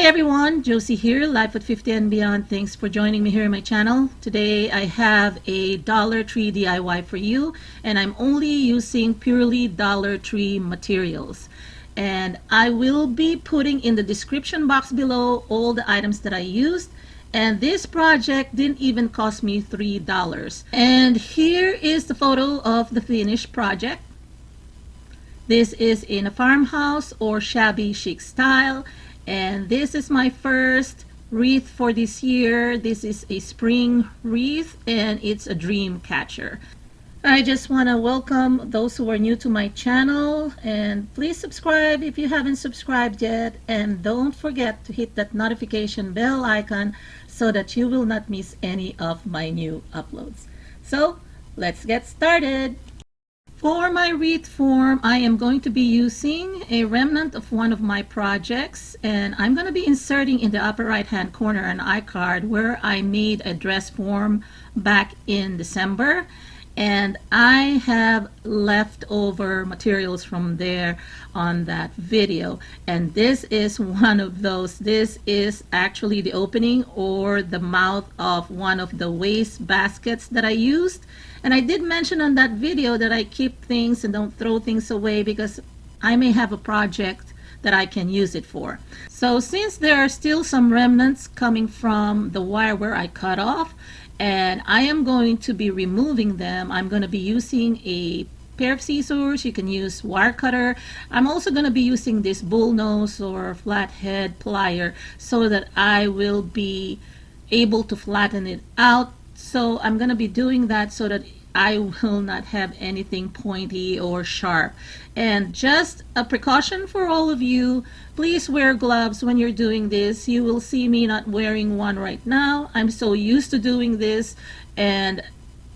Hi everyone, Josie here, Life at 50 and Beyond. Thanks for joining me here on my channel. Today I have a Dollar Tree DIY for you, and I'm only using purely Dollar Tree materials. And I will be putting in the description box below all the items that I used. And this project didn't even cost me $3. And here is the photo of the finished project. This is in a farmhouse or shabby chic style. And this is my first wreath for this year. This is a spring wreath and it's a dream catcher. I just want to welcome those who are new to my channel, and please subscribe if you haven't subscribed yet, and don't forget to hit that notification bell icon so that you will not miss any of my new uploads. So let's get started. For my wreath form, I am going to be using a remnant of one of my projects, and I'm going to be inserting in the upper right hand corner an iCard where I made a dress form back in December, and I have leftover materials from there on that video, and this is one of those. This is actually the opening or the mouth of one of the waste baskets that I used. And I did mention on that video that I keep things and don't throw things away because I may have a project that I can use it for. So since there are still some remnants coming from the wire where I cut off, and I am going to be removing them, I'm going to be using a pair of scissors. You can use wire cutter. I'm also going to be using this bullnose or flathead plier so that I will be able to flatten it out. So I'm going to be doing that so that I will not have anything pointy or sharp. And just a precaution for all of you, please wear gloves when you're doing this. You will see me not wearing one right now. I'm so used to doing this, and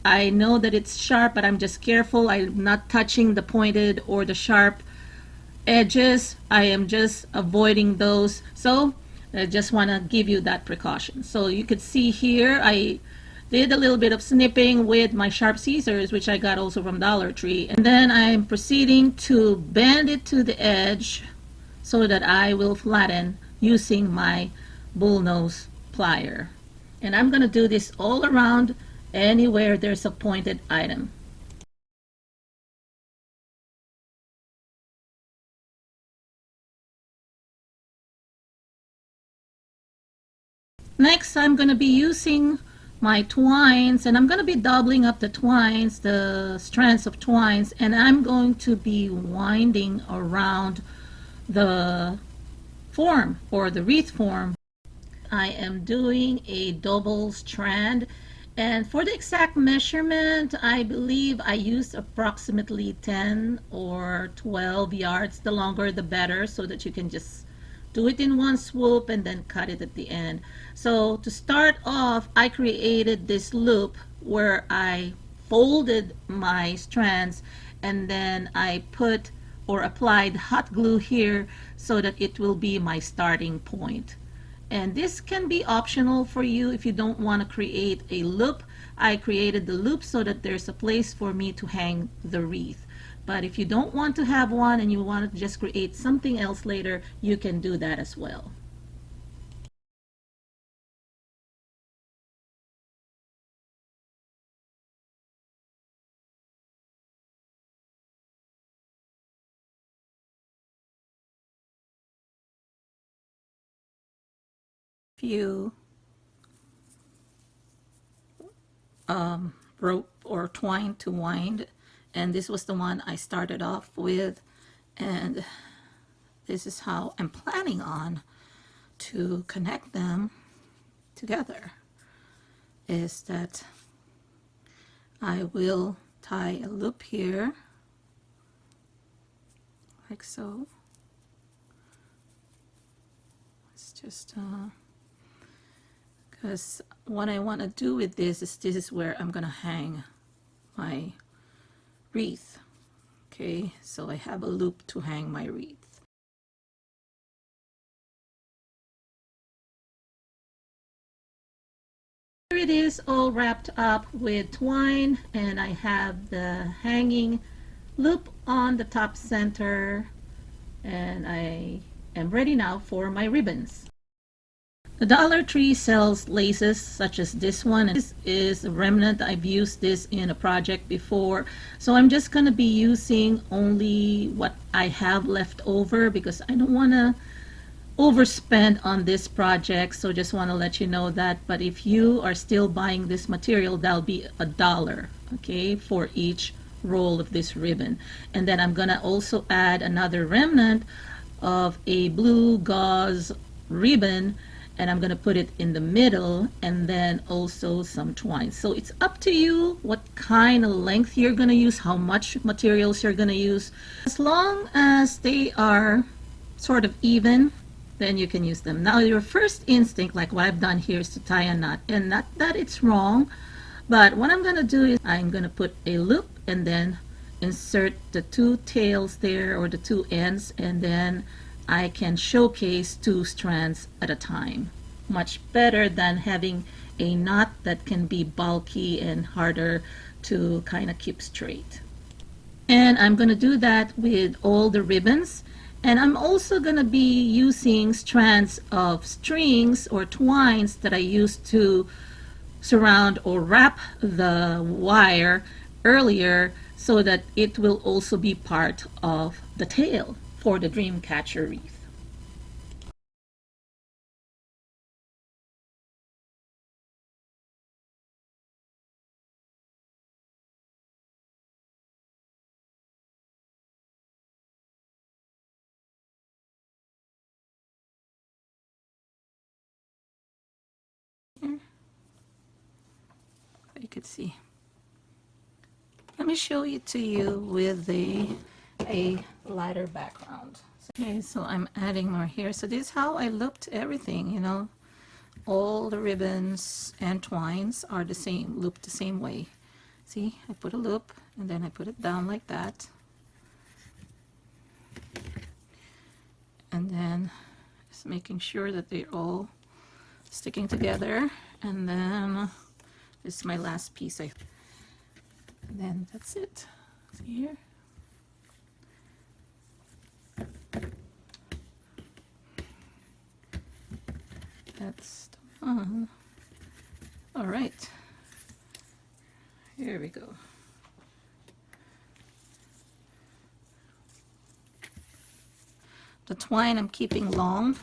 I know that it's sharp, but I'm just careful. I'm not touching the pointed or the sharp edges. I am just avoiding those. So I just want to give you that precaution. So you could see here I did a little bit of snipping with my sharp scissors, which I got also from Dollar Tree, and then I'm proceeding to bend it to the edge so that I will flatten using my bullnose plier. And I'm going to do this all around anywhere there's a pointed item. Next, I'm going to be using my twines, and I'm going to be doubling up the twines, the strands of twines, and I'm going to be winding around the form or the wreath form. I am doing a double strand, and for the exact measurement, I believe I used approximately 10 or 12 yards. The longer the better, so that you can just do it in one swoop and then cut it at the end. So to start off, I created this loop where I folded my strands, and then I put or applied hot glue here so that it will be my starting point. And this can be optional for you if you don't want to create a loop. I created the loop so that there's a place for me to hang the wreath. But if you don't want to have one and you want to just create something else later, you can do that as well. Few rope or twine to wind, and this was the one I started off with, and this is how I'm planning on to connect them together, is that I will tie a loop here like so. It's just because what I want to do with this is where I'm gonna hang my wreath. Okay, so I have a loop to hang my wreath. Here it is, all wrapped up with twine, and I have the hanging loop on the top center, and I am ready now for my ribbons. The Dollar Tree sells laces such as this one. This is a remnant. I've used this in a project before. So I'm just going to be using only what I have left over because I don't want to overspend on this project. So just want to let you know that. But if you are still buying this material, that'll be $1, okay, for each roll of this ribbon. And then I'm going to also add another remnant of a blue gauze ribbon, and I'm going to put it in the middle, and then also some twine. So it's up to you what kind of length you're going to use, how much materials you're going to use. As long as they are sort of even, then you can use them. Now your first instinct, like what I've done here, is to tie a knot, and not that it's wrong, but what I'm going to do is I'm going to put a loop and then insert the two tails there, or the two ends, and then I can showcase two strands at a time. Much better than having a knot that can be bulky and harder to kind of keep straight. And I'm going to do that with all the ribbons. And I'm also going to be using strands of strings or twines that I used to surround or wrap the wire earlier, so that it will also be part of the tail for the dream catcher wreath. You could see. Let me show it to you with a lighter background. Okay, so I'm adding more here. So this is how I looped everything, you know. All the ribbons and twines are the same, looped the same way. See, I put a loop and then I put it down like that. And then just making sure that they're all sticking together. And then this is my last piece. And then that's it. See here? That's the one. All right. Here we go. The twine I'm keeping long.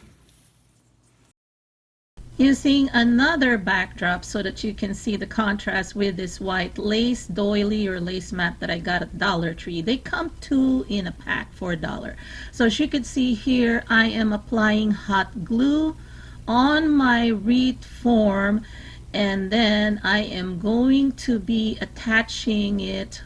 Using another backdrop so that you can see the contrast with this white lace doily or lace mat that I got at Dollar Tree. They come two in a pack for $1. So as you can see here, I am applying hot glue on my wreath form, and then I am going to be attaching it,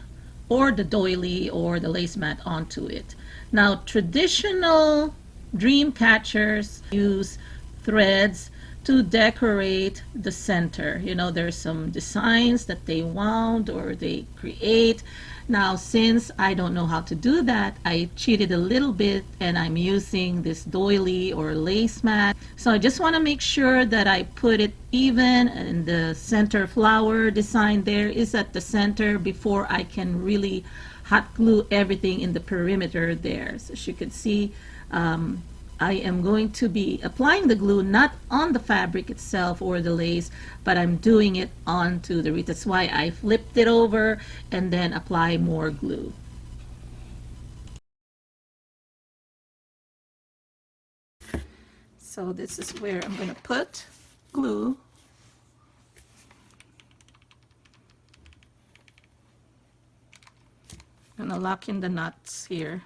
or the doily or the lace mat, onto it. Now traditional dream catchers use threads to decorate the center. You know, there's some designs that they wound or they create. Now, since I don't know how to do that, I cheated a little bit and I'm using this doily or lace mat. So I just want to make sure that I put it even, and the center flower design there is at the center before I can really hot glue everything in the perimeter there. So as you can see, I am going to be applying the glue not on the fabric itself or the lace, but I'm doing it onto the wreath. That's why I flipped it over and then apply more glue. So this is where I'm going to put glue. I'm going to lock in the knots here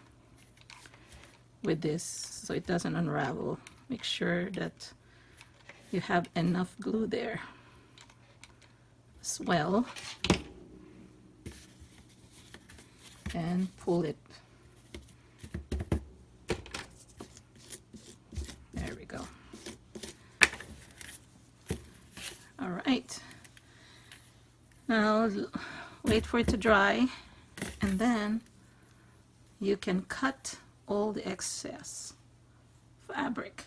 with this so it doesn't unravel. Make sure that you have enough glue there as well, and pull it. There we go. All right, now wait for it to dry, and then you can cut all the excess fabric.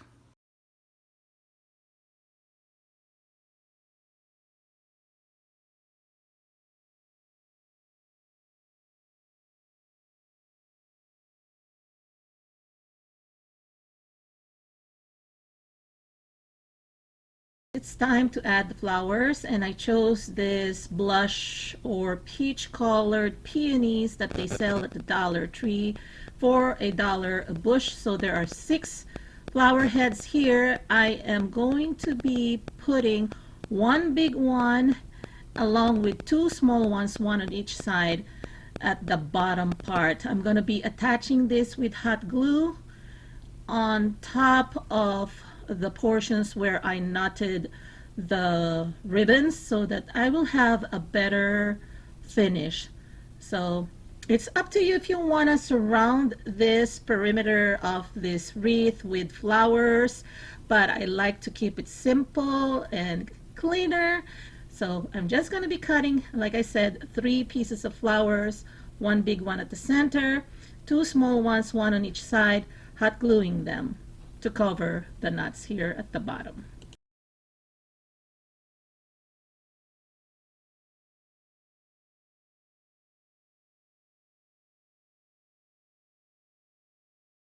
It's time to add the flowers, and I chose this blush or peach colored peonies that they sell at the Dollar Tree for $1 a bush. So there are 6 flower heads here. I am going to be putting one big one along with 2 small ones, one on each side at the bottom part. I'm going to be attaching this with hot glue on top of the portions where I knotted the ribbons so that I will have a better finish. So it's up to you if you want to surround this perimeter of this wreath with flowers, but I like to keep it simple and cleaner. So I'm just going to be cutting, like I said, 3 pieces of flowers, one big one at the center, 2 small ones, one on each side, hot gluing them to cover the knots here at the bottom.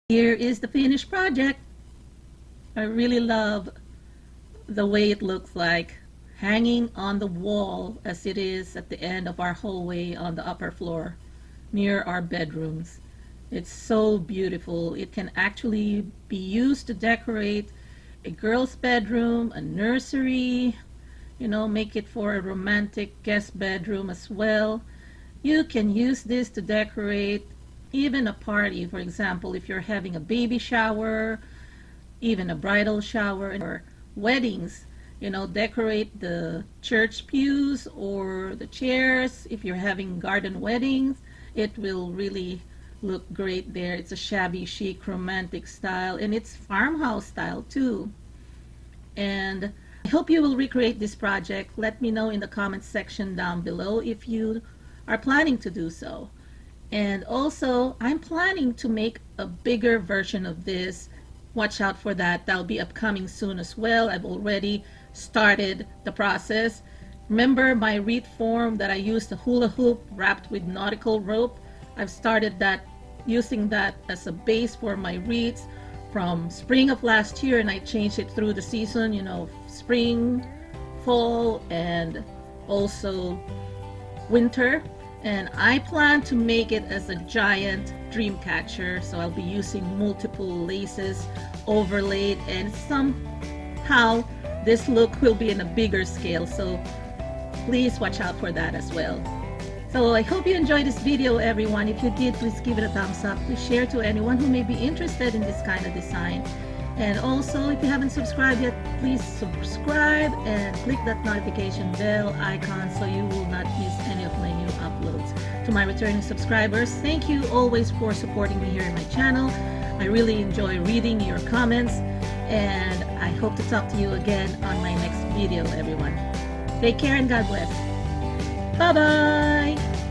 Here is the finished project. I really love the way it looks like hanging on the wall as it is at the end of our hallway on the upper floor near our bedrooms. It's so beautiful. It can actually be used to decorate a girl's bedroom, a nursery, you know, make it for a romantic guest bedroom as well. You can use this to decorate even a party. For example, if you're having a baby shower, even a bridal shower, or weddings, you know, decorate the church pews or the chairs. If you're having garden weddings, it will really look great there. It's a shabby chic romantic style, and it's farmhouse style too. And I hope you will recreate this project. Let me know in the comments section down below if you are planning to do so. And also, I'm planning to make a bigger version of this. Watch out for that. That'll be upcoming soon as well. I've already started the process. Remember my wreath form that I used, a hula hoop wrapped with nautical rope? I've started that, using that as a base for my wreaths from spring of last year, and I changed it through the season, you know, spring, fall, and also winter. And I plan to make it as a giant dream catcher, so I'll be using multiple laces overlaid, and somehow this look will be in a bigger scale, so please watch out for that as well. So I hope you enjoyed this video, everyone. If you did, please give it a thumbs up. Please share to anyone who may be interested in this kind of design. And also, if you haven't subscribed yet, please subscribe and click that notification bell icon so you will not miss any of my new uploads. To my returning subscribers, thank you always for supporting me here in my channel. I really enjoy reading your comments, and I hope to talk to you again on my next video, everyone. Take care and God bless. Bye-bye!